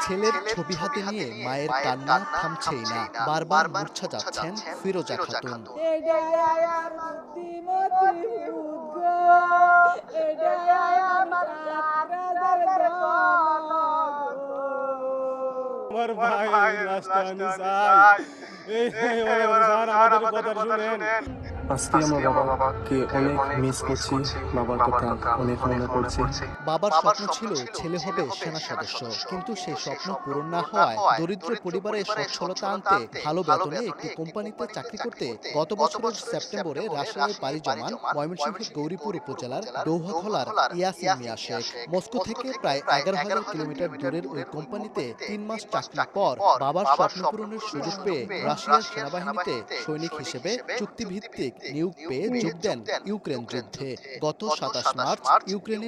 ছেলের ছবি হাতে নিয়ে মায়ের কান্না থামছেই না, বারবার মূর্ছা যাচ্ছেন ফিরোজা খাতুন। এটাই আমার বুদ্ধিমতী ভূত গো, এটাই আমার সাতরাজার ধন গো। আমার ভাই লাশটা আমি চাই। স্যার আমাদের কথা শুনেন। আজকে আমার বাবাকে অনেক মিস করছি, বাবার কথা অনেক মনে পড়ছে। বাবার স্বপ্ন ছিল ছেলে হবে সেনা সদস্য, কিন্তু সেই স্বপ্ন পূরণ না হওয়ায় দরিদ্র পরিবারে সচ্ছলতা আনতে ভালো বেতনে একটি কোম্পানিতে চাকরি করতে গত বছরের সেপ্টেম্বরে রাশিয়ায় পাড়ি জমান ময়মনসিংহের গৌরীপুর উপজেলার ডৌহাখলার ইয়াসিন মিয়া শেখ। মস্কো থেকে প্রায় 11,000 কিলোমিটার দূরের ওই কোম্পানিতে 3 মাস চাকরির পর বাবার স্বপ্ন পূরণের সুযোগ পেয়ে রাশিয়ার সেনাবাহিনীতে সৈনিক হিসেবে চুক্তিভিত্তিক নিয়োগ পেয়ে যোগ দেন ইউক্রেন যুদ্ধে। গত 27 মার্চ ইউক্রেনের